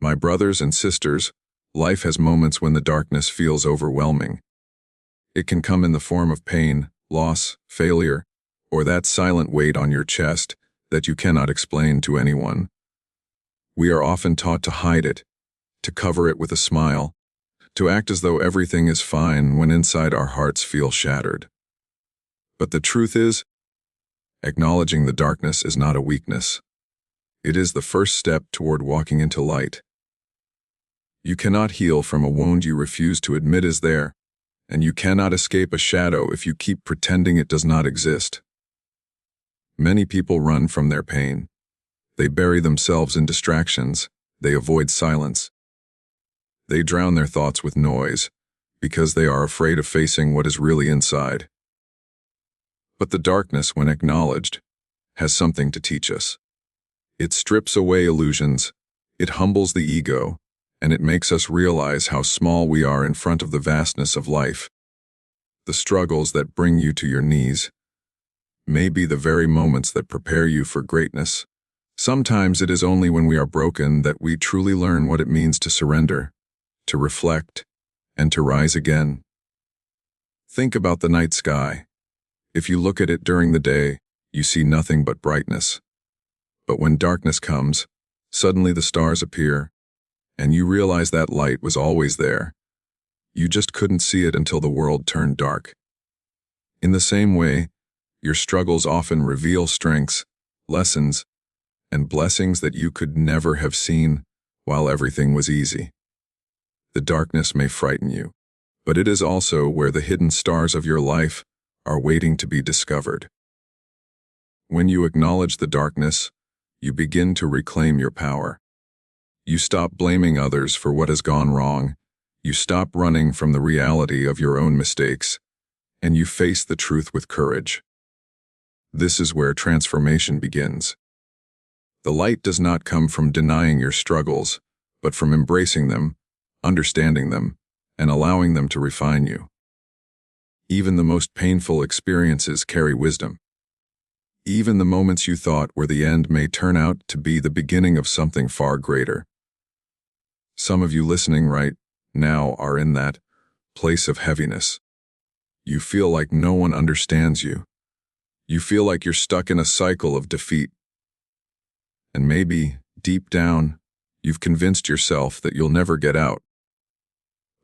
My brothers and sisters, life has moments when the darkness feels overwhelming. It can come in the form of pain, loss, failure, or that silent weight on your chest that you cannot explain to anyone. We are often taught to hide it, to cover it with a smile, to act as though everything is fine when inside our hearts feel shattered. But the truth is, acknowledging the darkness is not a weakness. It is the first step toward walking into light. You cannot heal from a wound you refuse to admit is there, and you cannot escape a shadow if you keep pretending it does not exist. Many people run from their pain. They bury themselves in distractions. They avoid silence. They drown their thoughts with noise because they are afraid of facing what is really inside. But the darkness, when acknowledged, has something to teach us. It strips away illusions, it humbles the ego, and it makes us realize how small we are in front of the vastness of life. The struggles that bring you to your knees may be the very moments that prepare you for greatness. Sometimes it is only when we are broken that we truly learn what it means to surrender, to reflect, and to rise again. Think about the night sky. If you look at it during the day, you see nothing but brightness. But when darkness comes, suddenly the stars appear, and you realize that light was always there. You just couldn't see it until the world turned dark. In the same way, your struggles often reveal strengths, lessons, and blessings that you could never have seen while everything was easy. The darkness may frighten you, but it is also where the hidden stars of your life are waiting to be discovered. When you acknowledge the darkness, you begin to reclaim your power. You stop blaming others for what has gone wrong. You stop running from the reality of your own mistakes, and you face the truth with courage. This is where transformation begins. The light does not come from denying your struggles, but from embracing them, understanding them, and allowing them to refine you. Even the most painful experiences carry wisdom. Even the moments you thought were the end may turn out to be the beginning of something far greater. Some of you listening right now are in that place of heaviness. You feel like no one understands you. You feel like you're stuck in a cycle of defeat. And maybe, deep down, you've convinced yourself that you'll never get out.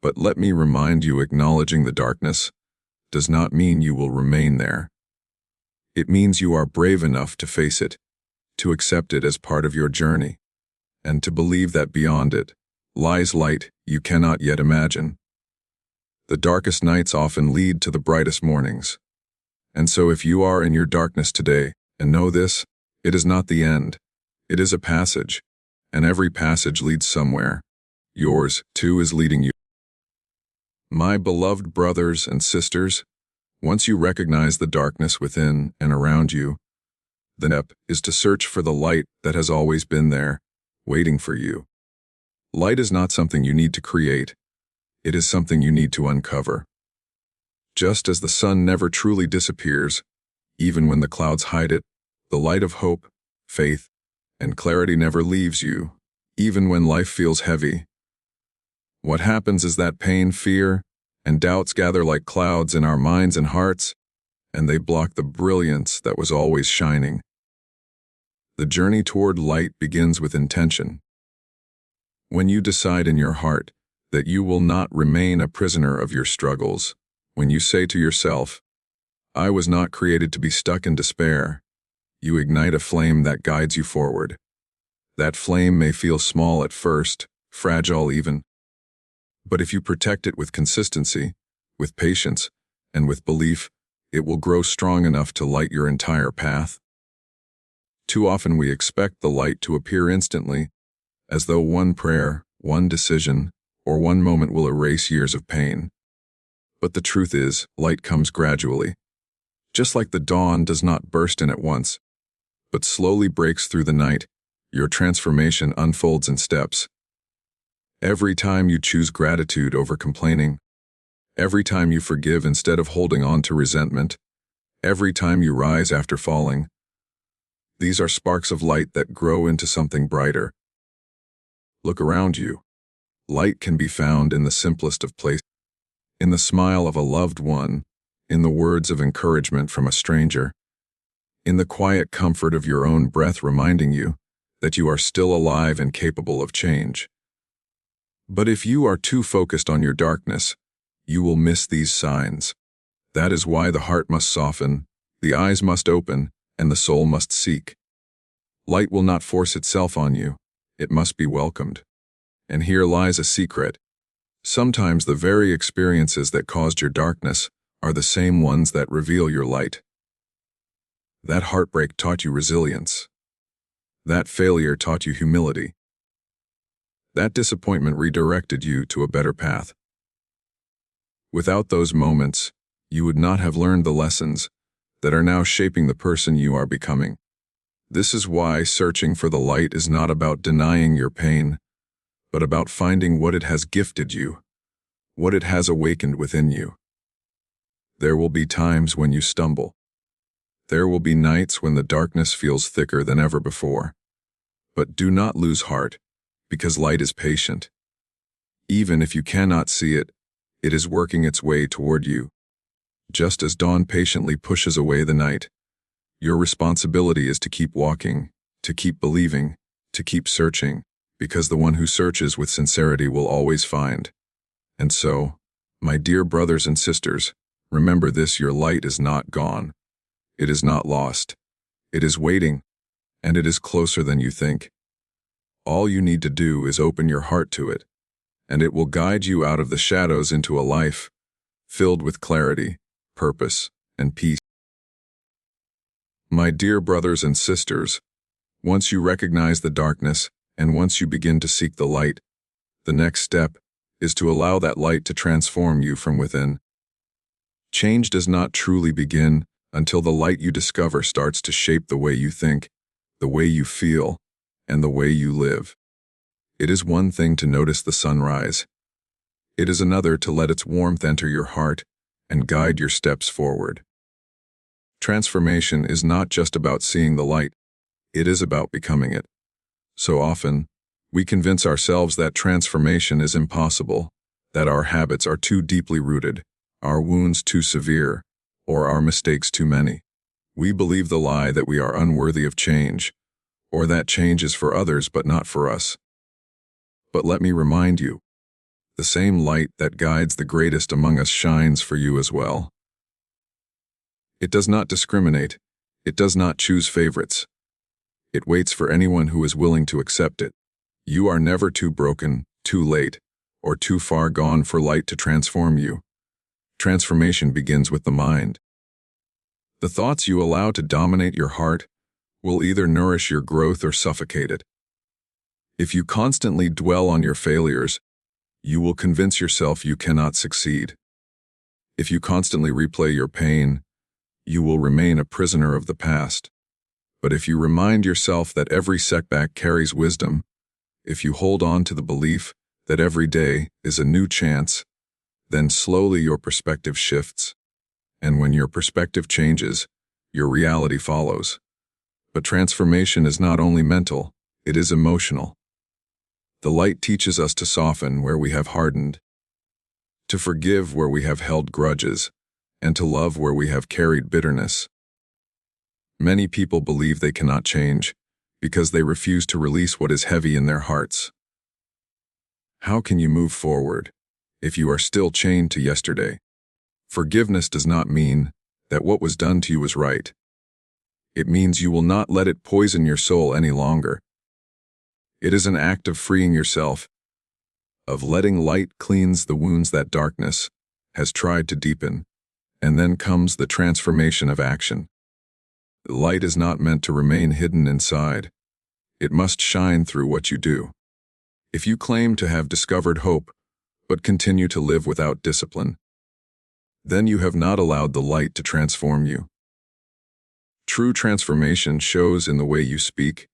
But let me remind you, acknowledging the darkness does not mean you will remain there. It means you are brave enough to face it, to accept it as part of your journey, and to believe that beyond it lies light you cannot yet imagine. The darkest nights often lead to the brightest mornings. And so if you are in your darkness today, and know this, it is not the end. It is a passage, and every passage leads somewhere. Yours, too, is leading you. My beloved brothers and sisters, once you recognize the darkness within and around you, the step is to search for the light that has always been there, waiting for you. Light is not something you need to create. It is something you need to uncover. Just as the sun never truly disappears, even when the clouds hide it, the light of hope, faith, and clarity never leaves you, even when life feels heavy. What happens is that pain, fear, and doubts gather like clouds in our minds and hearts, and they block the brilliance that was always shining. The journey toward light begins with intention. When you decide in your heart that you will not remain a prisoner of your struggles, when you say to yourself, "I was not created to be stuck in despair," you ignite a flame that guides you forward. That flame may feel small at first, fragile even, but if you protect it with consistency, with patience, and with belief, it will grow strong enough to light your entire path. Too often we expect the light to appear instantly, as though one prayer, one decision, or one moment will erase years of pain. But the truth is, light comes gradually. Just like the dawn does not burst in at once, but slowly breaks through the night, your transformation unfolds in steps. Every time you choose gratitude over complaining, every time you forgive instead of holding on to resentment, every time you rise after falling, these are sparks of light that grow into something brighter. Look around you. Light can be found in the simplest of places, in the smile of a loved one, in the words of encouragement from a stranger, in the quiet comfort of your own breath reminding you that you are still alive and capable of change. But if you are too focused on your darkness, you will miss these signs. That is why the heart must soften, the eyes must open, and the soul must seek. Light will not force itself on you. It must be welcomed. And here lies a secret. Sometimes the very experiences that caused your darkness are the same ones that reveal your light. That heartbreak taught you resilience. That failure taught you humility. That disappointment redirected you to a better path. Without those moments, you would not have learned the lessons that are now shaping the person you are becoming. This is why searching for the light is not about denying your pain, but about finding what it has gifted you, what it has awakened within you. There will be times when you stumble. There will be nights when the darkness feels thicker than ever before. But do not lose heart, because light is patient. Even if you cannot see it, it is working its way toward you. Just as dawn patiently pushes away the night, your responsibility is to keep walking, to keep believing, to keep searching, because the one who searches with sincerity will always find. And so, my dear brothers and sisters, remember this: your light is not gone. It is not lost. It is waiting, and it is closer than you think. All you need to do is open your heart to it, and it will guide you out of the shadows into a life filled with clarity, purpose, and peace. My dear brothers and sisters, once you recognize the darkness and once you begin to seek the light, the next step is to allow that light to transform you from within. Change does not truly begin until the light you discover starts to shape the way you think, the way you feel, and the way you live. It is one thing to notice the sunrise. It is another to let its warmth enter your heart and guide your steps forward. Transformation is not just about seeing the light, it is about becoming it. So often, we convince ourselves that transformation is impossible, that our habits are too deeply rooted, our wounds too severe, or our mistakes too many. We believe the lie that we are unworthy of change, or that change is for others but not for us. But let me remind you, the same light that guides the greatest among us shines for you as well. It does not discriminate. It does not choose favorites. It waits for anyone who is willing to accept it. You are never too broken, too late, or too far gone for light to transform you. Transformation begins with the mind. The thoughts you allow to dominate your heart will either nourish your growth or suffocate it. If you constantly dwell on your failures, you will convince yourself you cannot succeed. If you constantly replay your pain, you will remain a prisoner of the past. But if you remind yourself that every setback carries wisdom, if you hold on to the belief that every day is a new chance, then slowly your perspective shifts. And when your perspective changes, your reality follows. But transformation is not only mental, it is emotional. The light teaches us to soften where we have hardened, to forgive where we have held grudges, and to love where we have carried bitterness. Many people believe they cannot change because they refuse to release what is heavy in their hearts. How can you move forward if you are still chained to yesterday? Forgiveness does not mean that what was done to you was right. It means you will not let it poison your soul any longer. It is an act of freeing yourself, of letting light cleanse the wounds that darkness has tried to deepen, and then comes the transformation of action. Light is not meant to remain hidden inside. It must shine through what you do. If you claim to have discovered hope, but continue to live without discipline, then you have not allowed the light to transform you. True transformation shows in the way you speak,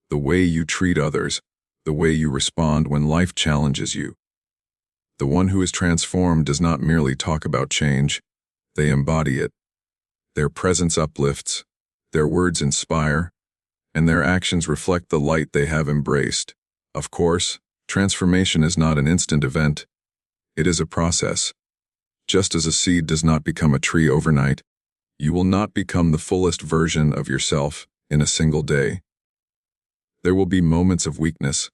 the way you treat others, the way you respond when life challenges you. The one who is transformed does not merely talk about change, they embody it. Their presence uplifts, their words inspire, and their actions reflect the light they have embraced. Of course, Transformation is not an instant event. It is a process. Just as a seed does not become a tree overnight, you will not become the fullest version of yourself in a single day. There will be moments of weakness,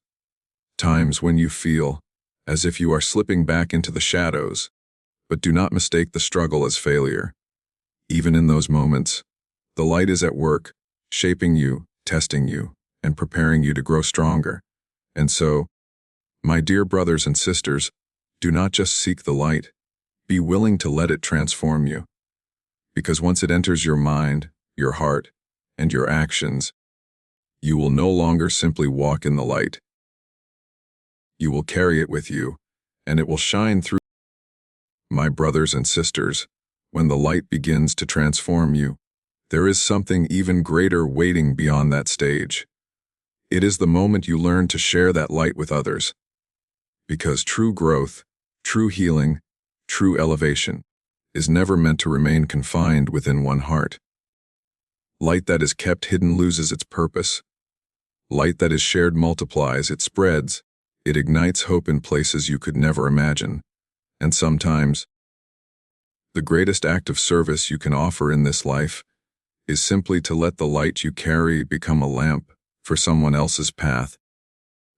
times when you feel as if you are slipping back into the shadows, but do not mistake the struggle as failure. Even in those moments, the light is at work, shaping you, testing you, and preparing you to grow stronger. And so, my dear brothers and sisters, do not just seek the light, be willing to let it transform you. Because once it enters your mind, your heart, and your actions, you will no longer simply walk in the light. You will carry it with you, and it will shine through. My brothers and sisters, when the light begins to transform you, there is something even greater waiting beyond that stage. It is the moment you learn to share that light with others. Because true growth, true healing, true elevation is never meant to remain confined within one heart. Light that is kept hidden loses its purpose. Light that is shared multiplies, it spreads, it ignites hope in places you could never imagine. And sometimes, the greatest act of service you can offer in this life is simply to let the light you carry become a lamp for someone else's path.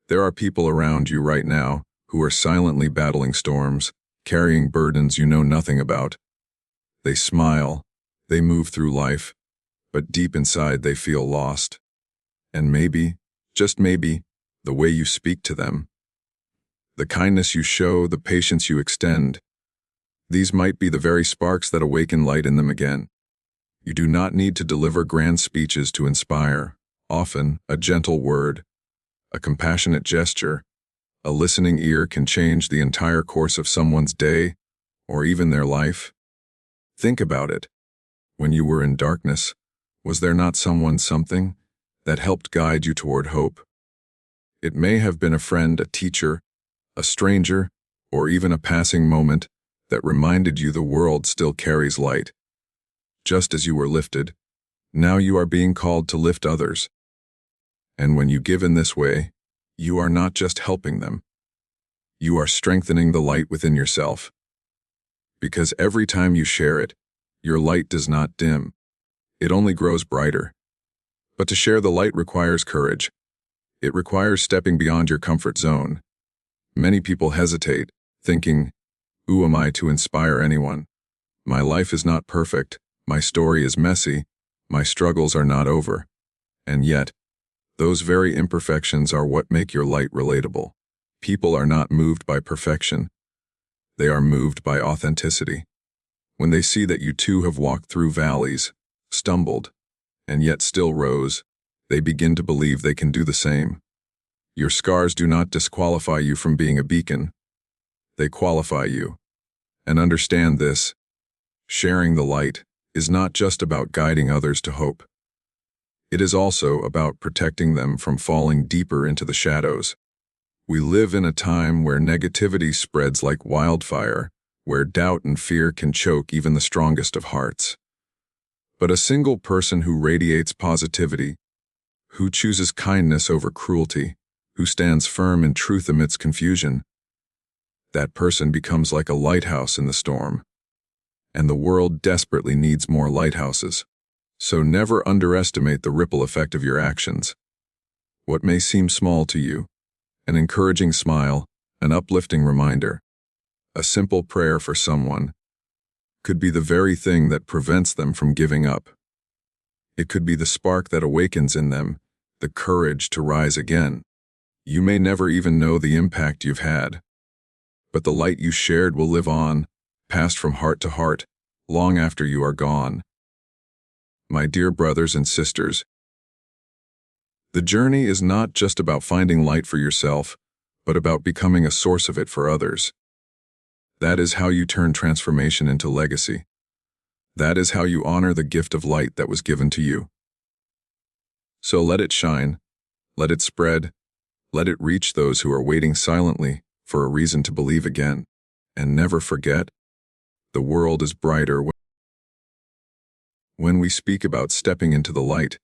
There are people around you right now who are silently battling storms, carrying burdens you know nothing about. They smile, they move through life, but deep inside they feel lost. And maybe, just maybe, the way you speak to them, the kindness you show, the patience you extend, these might be the very sparks that awaken light in them again. You do not need to deliver grand speeches to inspire. Often, a gentle word, a compassionate gesture, a listening ear can change the entire course of someone's day, or even their life. Think about it. When you were in darkness, was there not someone, something, that helped guide you toward hope? It may have been a friend, a teacher, a stranger, or even a passing moment that reminded you the world still carries light. Just as you were lifted, now you are being called to lift others. And when you give in this way, you are not just helping them. You are strengthening the light within yourself. Because every time you share it, your light does not dim. It only grows brighter. But to share the light requires courage. It requires stepping beyond your comfort zone. Many people hesitate, thinking, "Who am I to inspire anyone? My life is not perfect, my story is messy, my struggles are not over." And yet, those very imperfections are what make your light relatable. People are not moved by perfection. They are moved by authenticity. When they see that you too have walked through valleys, stumbled, and yet still rose, they begin to believe they can do the same. Your scars do not disqualify you from being a beacon. They qualify you. And understand this: sharing the light is not just about guiding others to hope. It is also about protecting them from falling deeper into the shadows. We live in a time where negativity spreads like wildfire, where doubt and fear can choke even the strongest of hearts. But a single person who radiates positivity, who chooses kindness over cruelty, who stands firm in truth amidst confusion, that person becomes like a lighthouse in the storm. And the world desperately needs more lighthouses. So never underestimate the ripple effect of your actions. What may seem small to you, an encouraging smile, an uplifting reminder, a simple prayer for someone, could be the very thing that prevents them from giving up. It could be the spark that awakens in them the courage to rise again. You may never even know the impact you've had, but the light you shared will live on, passed from heart to heart, long after you are gone. My dear brothers and sisters, the journey is not just about finding light for yourself, but about becoming a source of it for others. That is how you turn transformation into legacy. That is how you honor the gift of light that was given to you. So let it shine, let it spread, let it reach those who are waiting silently for a reason to believe again. And never forget, the world is brighter when we speak about stepping into the light.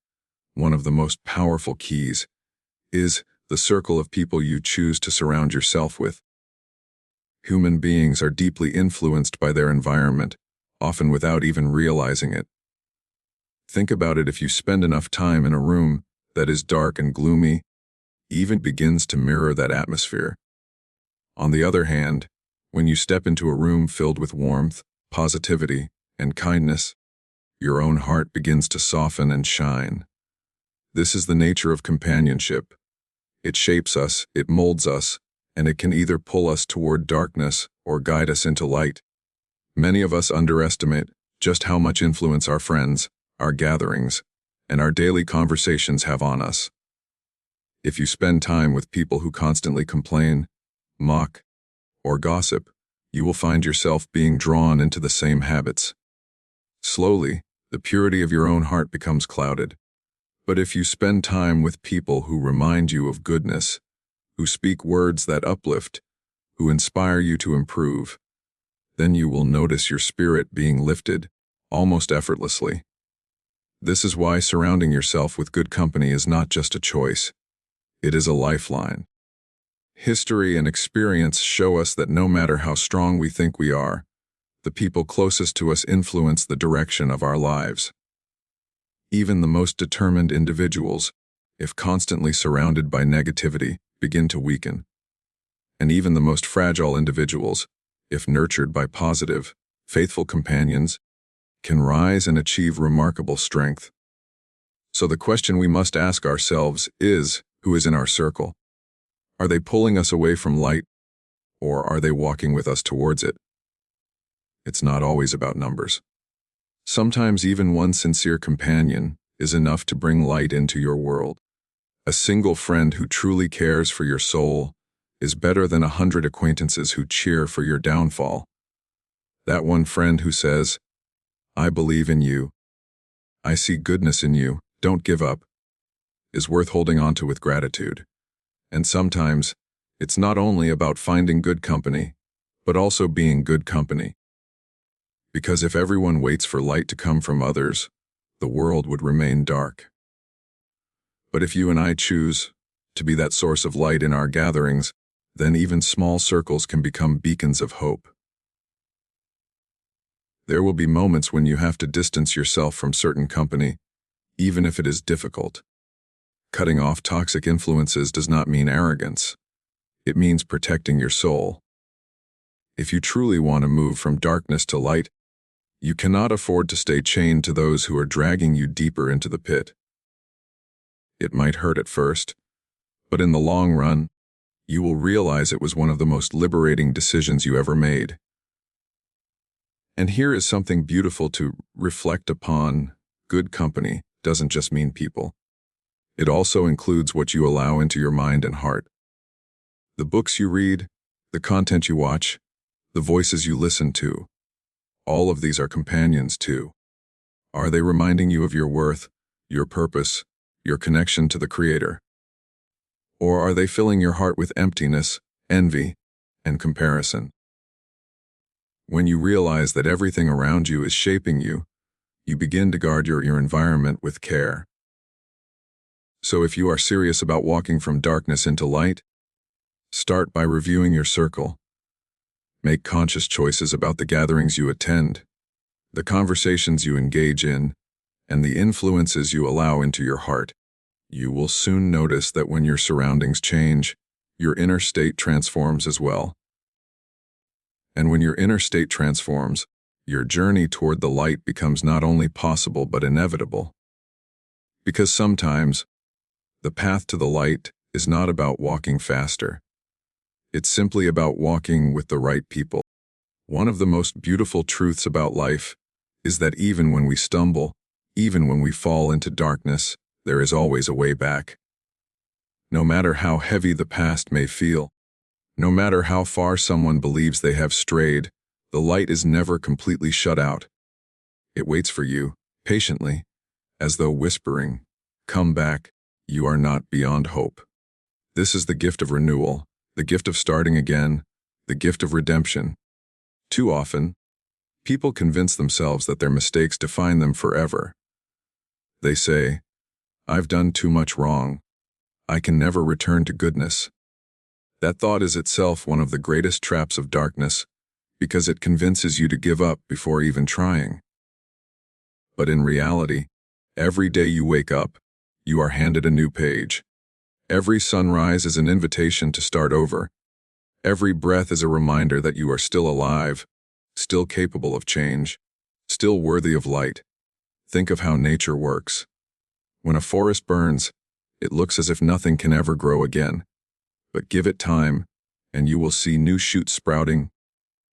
One of the most powerful keys is the circle of people you choose to surround yourself with. Human beings are deeply influenced by their environment, often without even realizing it. Think about it: if you spend enough time in a room that is dark and gloomy, even begins to mirror that atmosphere. On the other hand, when you step into a room filled with warmth, positivity, and kindness, your own heart begins to soften and shine. This is the nature of companionship. It shapes us, it molds us, and it can either pull us toward darkness or guide us into light. Many of us underestimate just how much influence our friends, our gatherings, and our daily conversations have on us. If you spend time with people who constantly complain, mock, or gossip, you will find yourself being drawn into the same habits. Slowly, the purity of your own heart becomes clouded. But if you spend time with people who remind you of goodness, who speak words that uplift, who inspire you to improve, then you will notice your spirit being lifted, almost effortlessly. This is why surrounding yourself with good company is not just a choice. It is a lifeline. History and experience show us that no matter how strong we think we are, the people closest to us influence the direction of our lives. Even the most determined individuals, if constantly surrounded by negativity, begin to weaken. And even the most fragile individuals, if nurtured by positive, faithful companions, can rise and achieve remarkable strength. So the question we must ask ourselves is, who is in our circle? Are they pulling us away from light, or are they walking with us towards it? It's not always about numbers. Sometimes even one sincere companion is enough to bring light into your world. A single friend who truly cares for your soul is better than 100 acquaintances who cheer for your downfall. That one friend who says, "I believe in you. I see goodness in you. Don't give up," is worth holding on to with gratitude. And sometimes, it's not only about finding good company, but also being good company. Because if everyone waits for light to come from others, the world would remain dark. But if you and I choose to be that source of light in our gatherings, then even small circles can become beacons of hope. There will be moments when you have to distance yourself from certain company, even if it is difficult. Cutting off toxic influences does not mean arrogance. It means protecting your soul. If you truly want to move from darkness to light, you cannot afford to stay chained to those who are dragging you deeper into the pit. It might hurt at first, but in the long run, you will realize it was one of the most liberating decisions you ever made. And here is something beautiful to reflect upon. Good company doesn't just mean people. It also includes what you allow into your mind and heart. The books you read, the content you watch, the voices you listen to, all of these are companions too. Are they reminding you of your worth, your purpose, your connection to the Creator? Or are they filling your heart with emptiness, envy, and comparison? When you realize that everything around you is shaping you, you begin to guard your environment with care. So if you are serious about walking from darkness into light, start by reviewing your circle. Make conscious choices about the gatherings you attend, the conversations you engage in, and the influences you allow into your heart. You will soon notice that when your surroundings change, your inner state transforms as well. And when your inner state transforms, your journey toward the light becomes not only possible but inevitable. Because sometimes, the path to the light is not about walking faster. It's simply about walking with the right people. One of the most beautiful truths about life is that even when we stumble, even when we fall into darkness, there is always a way back. No matter how heavy the past may feel, no matter how far someone believes they have strayed, the light is never completely shut out. It waits for you, patiently, as though whispering, "Come back, you are not beyond hope." This is the gift of renewal, the gift of starting again, the gift of redemption. Too often, people convince themselves that their mistakes define them forever. They say, "I've done too much wrong. I can never return to goodness. That thought is itself one of the greatest traps of darkness, because it convinces you to give up before even trying. But in reality, every day you wake up, you are handed a new page. Every sunrise is an invitation to start over. Every breath is a reminder that you are still alive, still capable of change, still worthy of light. Think of how nature works. When a forest burns, it looks as if nothing can ever grow again. But give it time, and you will see new shoots sprouting,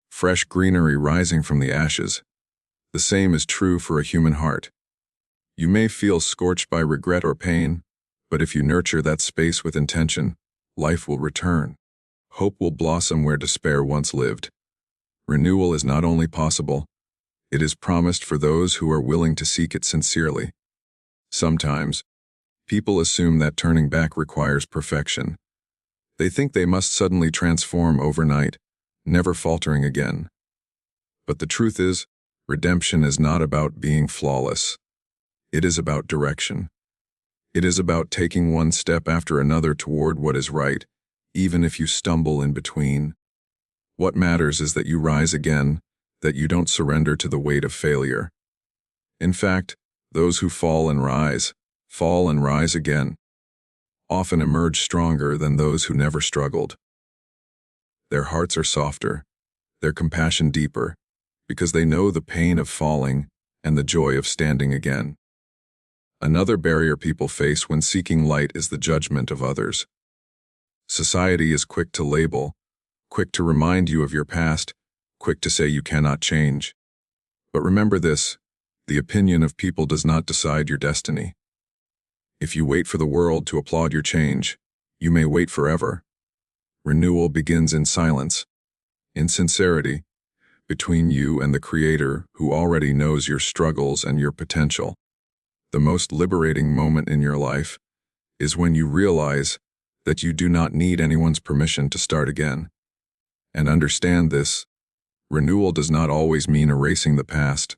fresh greenery rising from the ashes. The same is true for a human heart. You may feel scorched by regret or pain, but if you nurture that space with intention, life will return. Hope will blossom where despair once lived. Renewal is not only possible, it is promised for those who are willing to seek it sincerely. Sometimes, people assume that turning back requires perfection. They think they must suddenly transform overnight, never faltering again. But the truth is, redemption is not about being flawless. It is about direction. It is about taking one step after another toward what is right, even if you stumble in between. What matters is that you rise again, that you don't surrender to the weight of failure. In fact, those who fall and rise again, often emerge stronger than those who never struggled. Their hearts are softer, their compassion deeper, because they know the pain of falling and the joy of standing again. Another barrier people face when seeking light is the judgment of others. Society is quick to label, quick to remind you of your past, quick to say you cannot change. But remember this, the opinion of people does not decide your destiny. If you wait for the world to applaud your change, you may wait forever. Renewal begins in silence, in sincerity, between you and the Creator who already knows your struggles and your potential. The most liberating moment in your life is when you realize that you do not need anyone's permission to start again. And understand this, renewal does not always mean erasing the past.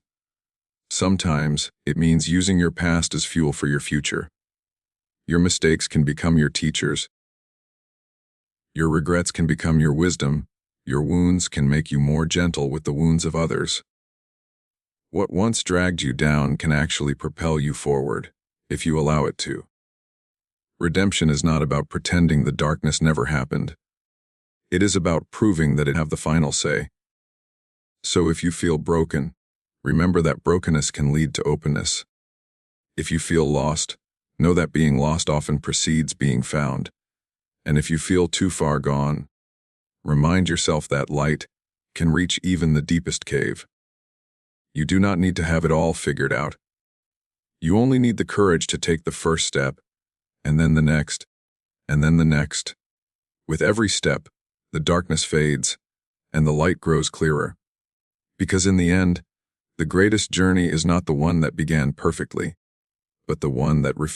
Sometimes it means using your past as fuel for your future. Your mistakes can become your teachers. Your regrets can become your wisdom. Your wounds can make you more gentle with the wounds of others. What once dragged you down can actually propel you forward, if you allow it to. Redemption is not about pretending the darkness never happened. It is about proving that it have the final say. So if you feel broken, remember that brokenness can lead to openness. If you feel lost, know that being lost often precedes being found. And if you feel too far gone, remind yourself that light can reach even the deepest cave. You do not need to have it all figured out. You only need the courage to take the first step, and then the next, and then the next. With every step, the darkness fades, and the light grows clearer. Because in the end, the greatest journey is not the one that began perfectly, but the one that refused